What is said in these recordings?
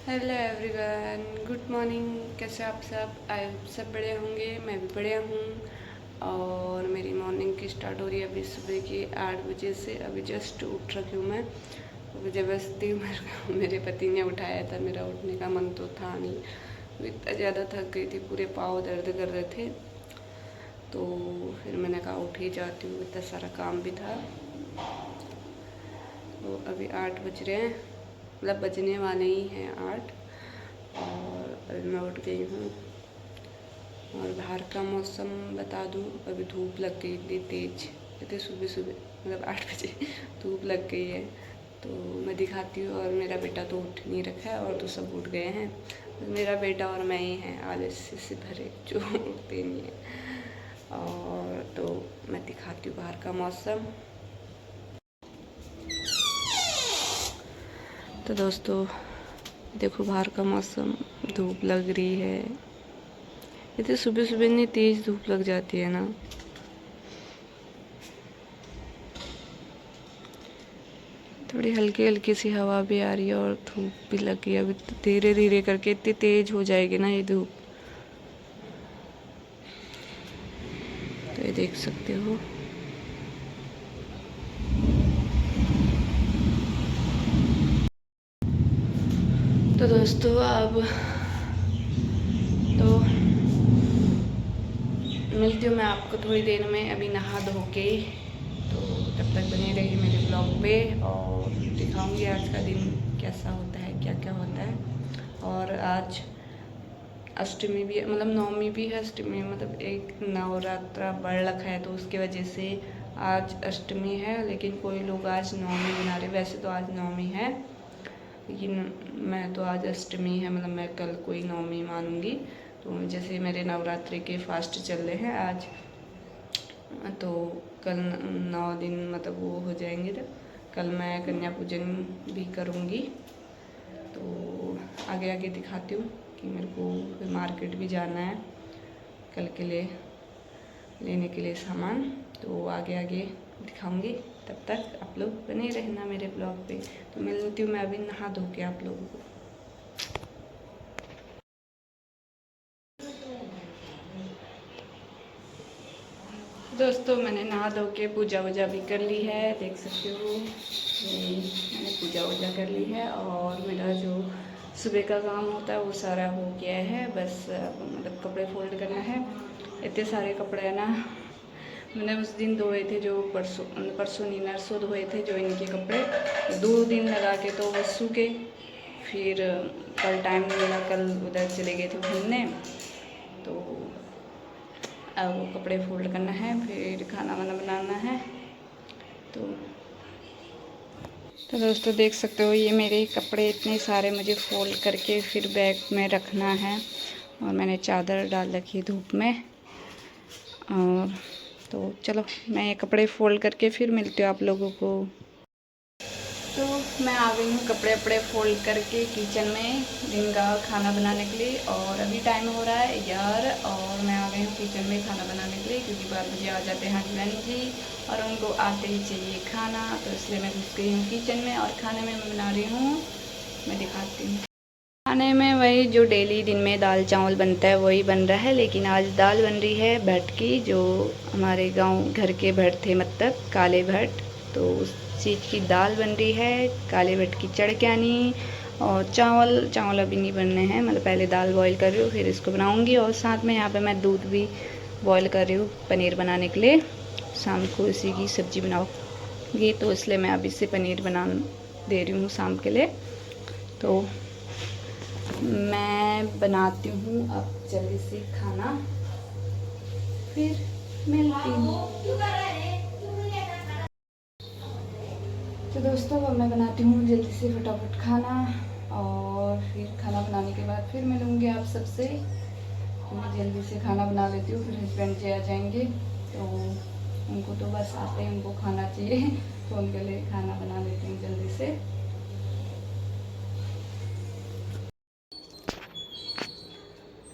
Hello everyone, good morning. कैसे आप सब बढ़िया होंगे। मैं भी बढ़िया हूँ। और मेरी मॉर्निंग की स्टार्ट हो रही है अभी सुबह के 8 बजे से। अभी जस्ट उठ रखी हूँ मैं। अभी ज़बरदस्ती मेरे पति ने उठाया था। मेरा उठने का मन तो था नहीं, इतना ज़्यादा थक गई थी, पूरे पाँव दर्द कर रहे थे। तो फिर मैंने कहा उठ ही जाती हूँ, इतना सारा काम भी था। तो अभी 8 बज रहे हैं, मतलब बजने वाले ही हैं 8। और अभी मैं उठ गई हूँ। और बाहर का मौसम बता दूँ, अभी धूप लग गई इतनी तेज, इतने सुबह सुबह, मतलब 8 बजे धूप लग गई है। तो मैं दिखाती हूँ। और मेरा बेटा तो उठ नहीं रखा है, और तो सब उठ गए हैं। मेरा बेटा और मैं ही हैं आलस्य से भरे, जो उठते नहीं हैं। और तो मैं दिखाती हूँ बाहर का मौसम। तो दोस्तों देखो बाहर का मौसम, धूप लग रही है। इतनी सुबह सुबह इतनी तेज धूप लग जाती है ना। थोड़ी हल्की हल्की सी हवा भी आ रही है और धूप भी लग गई। अभी धीरे धीरे करके इतनी तेज हो जाएगी ना ये धूप। तो ये देख सकते हो। तो दोस्तों अब तो मिलती हूँ मैं आपको थोड़ी देर में, अभी नहा धो के। तो तब तक बने रहिए मेरे ब्लॉग पे, और दिखाऊंगी आज का दिन कैसा होता है, क्या क्या होता है। और आज अष्टमी भी, मतलब नवमी भी है, अष्टमी मतलब एक नवरात्रा बढ़ रखा है, तो उसकी वजह से आज अष्टमी है। लेकिन कोई लोग आज नवमी बना रहे, वैसे तो आज नवमी है, लेकिन मैं तो आज अष्टमी है, मतलब मैं कल कोई नवमी मानूंगी। तो जैसे मेरे नवरात्रि के फास्ट चल रहे हैं आज, तो कल 9 दिन मतलब वो हो जाएंगे। तो कल मैं कन्या पूजन भी करूँगी। तो आगे आगे दिखाती हूँ कि मेरे को मार्केट भी जाना है कल के लिए, लेने के लिए सामान। तो आगे आगे दिखाऊंगी। तब तक आप लोग बने रहना मेरे ब्लॉग पे। तो मिलती हूँ मैं अभी नहा धो के आप लोगों को। दोस्तों मैंने नहा धो के पूजा वूजा भी कर ली है, देख सकते हो। मैंने पूजा वूजा कर ली है, और मेरा जो सुबह का काम होता है वो सारा हो गया है। बस मतलब कपड़े फोल्ड करना है। इतने सारे कपड़े हैं ना, मैंने उस दिन धोए थे, जो परसों नहीं नरसों धोए थे जो इनके कपड़े, 2 दिन लगा के तो वो सूखे। फिर कल टाइम नहीं मिला, कल उधर चले गए थे घूमने। तो अब वो कपड़े फोल्ड करना है, फिर खाना वाना बनाना है। तो दोस्तों देख सकते हो, ये मेरे कपड़े इतने सारे मुझे फोल्ड करके फिर बैग में रखना है। और मैंने चादर डाल रखी धूप में। और तो चलो मैं ये कपड़े फोल्ड करके फिर मिलती हूँ आप लोगों को। तो मैं आ गई हूँ कपड़े वपड़े फोल्ड करके किचन में दिन का खाना बनाने के लिए। और अभी टाइम हो रहा है 11, और मैं आ गई हूँ किचन में खाना बनाने के लिए, क्योंकि 12 बजे आ जाते हैं हस्बैंड जी, और उनको आते ही चाहिए खाना। तो इसलिए मैं घुस गई हूँ किचन में, और खाने में मैं बना रही हूँ, मैं दिखाती हूँ। खाने में वही जो डेली दिन में दाल चावल बनता है वही बन रहा है। लेकिन आज दाल बन रही है भट्ट की, जो हमारे गांव घर के भट्ट थे, मतलब काले भट्ट। तो उस चीज़ की दाल बन रही है, काले भट्ट की चढ़क्यानी। और चावल चावल अभी नहीं बनने हैं, मतलब पहले दाल बॉईल कर रही हूँ, फिर इसको बनाऊँगी। और साथ में यहाँ पर मैं दूध भी बॉईल कर रही हूँ पनीर बनाने के लिए। शाम को इसी की सब्ज़ी बनाऊँगी, तो इसलिए मैं अभी से पनीर बना दे रही हूँ शाम के लिए। तो मैं बनाती हूँ अब जल्दी से खाना, फिर मिलती हूँ। तो दोस्तों अब मैं बनाती हूँ जल्दी से फटाफट खाना, और फिर खाना बनाने के बाद फिर मिलूँगी आप सबसे। मैं जल्दी से खाना बना लेती हूँ, फिर हस्बैंड जी आ जाएंगे। तो उनको तो बस आते ही उनको खाना चाहिए, तो उनके लिए खाना बना लेती हूँ जल्दी से।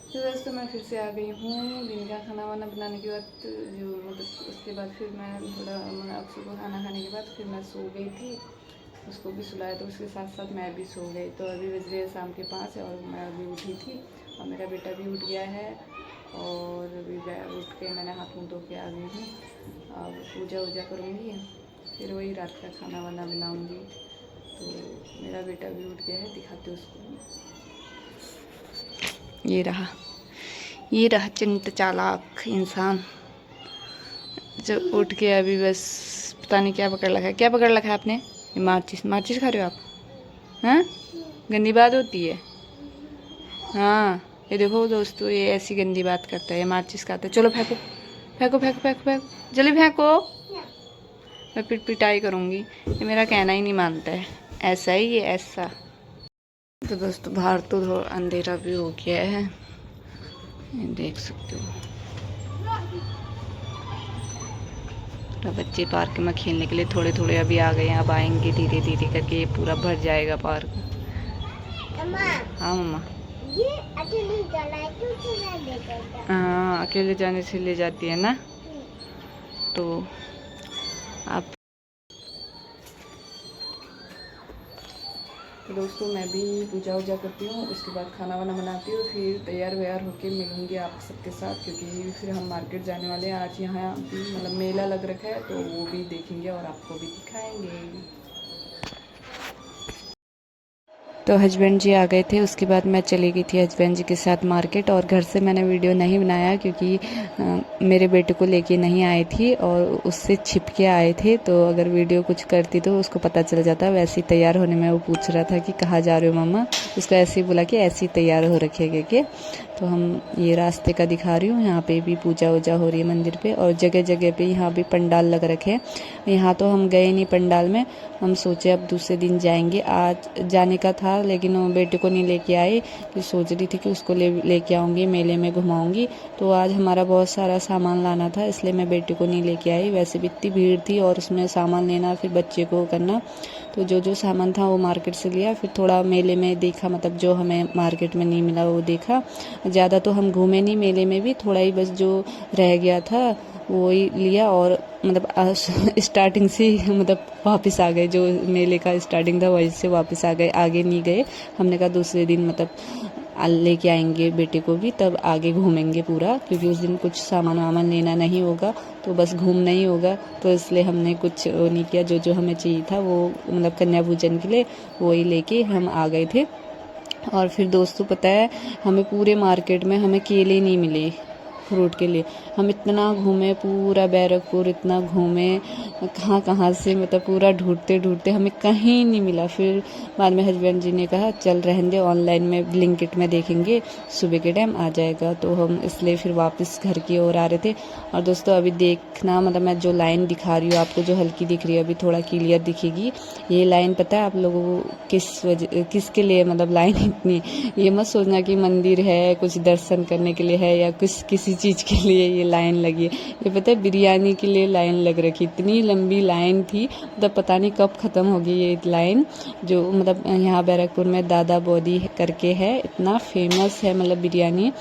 तो दोस्तों मैं फिर से आ गई हूँ दिन का खाना वाना बनाने के बाद, जो मतलब उसके बाद फिर मैं थोड़ा मतलब सुबह खाना खाने के बाद फिर मैं सो गई थी। उसको भी सुलाया, तो उसके साथ साथ मैं भी सो गई। तो अभी बज रहे शाम के 5 और मैं अभी उठी थी और मेरा बेटा भी उठ गया है और अभी उठ के मैंने हाथ मुँह धो के आ गई हूँ। अब पूजा वूजा करूँगी, फिर वही रात का खाना वाना बनाऊँगी। तो मेरा बेटा भी उठ गया है, दिखाते उसको। ये रहा चिंट चालाक इंसान जो उठ के अभी बस पता नहीं क्या पकड़ रखा है। क्या पकड़ रखा है आपने? ये माचिस खा रहे हो आप? हाँ, गंदी बात होती है। हाँ, ये देखो दोस्तों, ये ऐसी गंदी बात करता है, ये माचिस खाता है। चलो फेंको फेंको फेंको फेंको फेंको, जल्दी फेंको, मैं पिटाई करूँगी। ये मेरा कहना ही नहीं मानता है, ऐसा ही ये ऐसा। तो दोस्तों बाहर तो थोड़ा अंधेरा भी हो गया है, ये देख सकते हो। तो बच्चे पार्क में खेलने के लिए थोड़े थोड़े अभी आ गए हैं, अब आएंगे धीरे धीरे करके, ये पूरा भर जाएगा पार्क। हाँ मम्मा, ये अकेले जाना है क्योंकि मैं ले जाता। हाँ, अकेले जाने से ले जाती है ना। तो आप तो दोस्तों मैं भी पूजा वूजा करती हूँ, उसके बाद खाना वाना बनाती हूँ, फिर तैयार व्यार होके मिलूँगी आप सबके साथ, क्योंकि फिर हम मार्केट जाने वाले हैं। आज यहाँ भी मतलब मेला लग रखा है, तो वो भी देखेंगे और आपको भी दिखाएंगे। तो हस्बैंड जी आ गए थे, उसके बाद मैं चली गई थी हस्बैंड जी के साथ मार्केट। और घर से मैंने वीडियो नहीं बनाया क्योंकि मेरे बेटे को लेके नहीं आई थी और उससे छिप के आए थे, तो अगर वीडियो कुछ करती तो उसको पता चल जाता। वैसे ही तैयार होने में वो पूछ रहा था कि कहाँ जा रहे हो मम्मा, उसको ऐसे ही बोला कि ऐसे ही तैयार हो रखेगा के। तो हम ये रास्ते का दिखा रही हूँ, यहाँ पे भी पूजा वूजा हो रही है मंदिर पे, और जगह जगह पे यहाँ भी पंडाल लग रखे हैं। यहाँ तो हम गए नहीं पंडाल में, हम सोचे अब दूसरे दिन जाएंगे। आज जाने का था लेकिन वो बेटे को नहीं लेके आए, कि सोच रही थी कि उसको लेके आऊँगी, मेले में घुमाऊँगी। तो आज हमारा बहुत सारा सामान लाना था, इसलिए मैं बेटे को नहीं लेके आई। वैसे भी इतनी भीड़ थी और उसमें सामान लेना, फिर बच्चे को करना, तो जो सामान था वो मार्केट से लिया। फिर थोड़ा मेले में देखा, मतलब जो हमें मार्केट में नहीं मिला वो देखा। ज़्यादा तो हम घूमे नहीं मेले में भी, थोड़ा ही बस जो रह गया था वो ही लिया। और मतलब स्टार्टिंग से मतलब वापस आ गए, जो मेले का स्टार्टिंग था वहीं से वापस आ गए, आगे नहीं गए। हमने कहा दूसरे दिन मतलब लेके आएंगे बेटे को भी, तब आगे घूमेंगे पूरा, क्योंकि उस दिन कुछ सामान वामान लेना नहीं होगा, तो बस घूमना ही होगा। तो इसलिए हमने कुछ नहीं किया, जो हमें चाहिए था वो मतलब कन्या पूजन के लिए वही लेके हम आ गए थे। और फिर दोस्तों पता है, हमें पूरे मार्केट में हमें केले नहीं मिले फ्रूट के लिए। हम इतना घूमे, पूरा बैरकपुर इतना घूमे, कहाँ कहाँ से मतलब पूरा ढूंढते ढूंढते हमें कहीं नहीं मिला। फिर बाद में हस्बैंड जी ने कहा चल रहने दे, ऑनलाइन में ब्लिंकिट में देखेंगे, सुबह के टाइम आ जाएगा। तो हम इसलिए फिर वापस घर की ओर आ रहे थे। और दोस्तों अभी देखना, मतलब मैं जो लाइन दिखा रही हूँ आपको, जो हल्की दिख रही है, अभी थोड़ा क्लियर दिखेगी। ये लाइन पता है आप लोगों को किसके लिए मतलब लाइन इतनी, ये मत सोचना कि मंदिर है, कुछ दर्शन करने के लिए है या किसी चीज़ के लिए ये लाइन लगी है। ये पता है बिरयानी के लिए लाइन लग रखी, इतनी लंबी लाइन थी, मतलब पता नहीं कब ख़त्म होगी ये लाइन। जो मतलब यहाँ बैरकपुर में दादा बॉडी करके है, इतना फेमस है मतलब बिरयानी,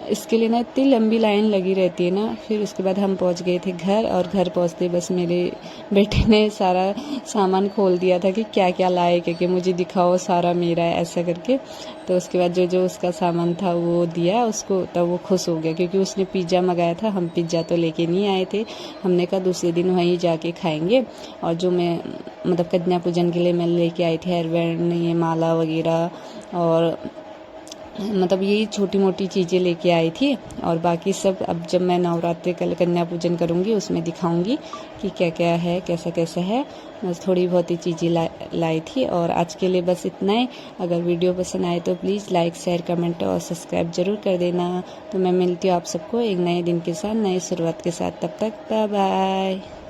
इसके लिए ना इतनी लंबी लाइन लगी रहती है ना। फिर उसके बाद हम पहुंच गए थे घर, और घर पहुंचते बस मेरे बेटे ने सारा सामान खोल दिया था कि क्या क्या लाए, क्योंकि मुझे दिखाओ सारा मेरा है ऐसा करके। तो उसके बाद जो उसका सामान था वो दिया उसको, तब वो खुश हो गया, क्योंकि उसने पिज़्ज़ा मंगाया था। हम पिज़्ज़ा तो लेके नहीं आए थे, हमने कहा दूसरे दिन वहीं जाके खाएंगे। और जो मैं मतलब कन्या पूजन के लिए मैं लेके आई थी हेयर बैंड, ये माला वगैरह, और मतलब यही छोटी मोटी चीज़ें लेके आई थी। और बाकी सब अब जब मैं नवरात्रि कल कन्या पूजन करूँगी उसमें दिखाऊंगी कि क्या क्या है, कैसा कैसा है। बस थोड़ी बहुत ही चीज़ें लाई थी। और आज के लिए बस इतना ही। अगर वीडियो पसंद आए तो प्लीज़ लाइक शेयर कमेंट और सब्सक्राइब ज़रूर कर देना। तो मैं मिलती हूँ आप सबको एक नए दिन के साथ, नई शुरुआत के साथ। तब तक बाय बाय।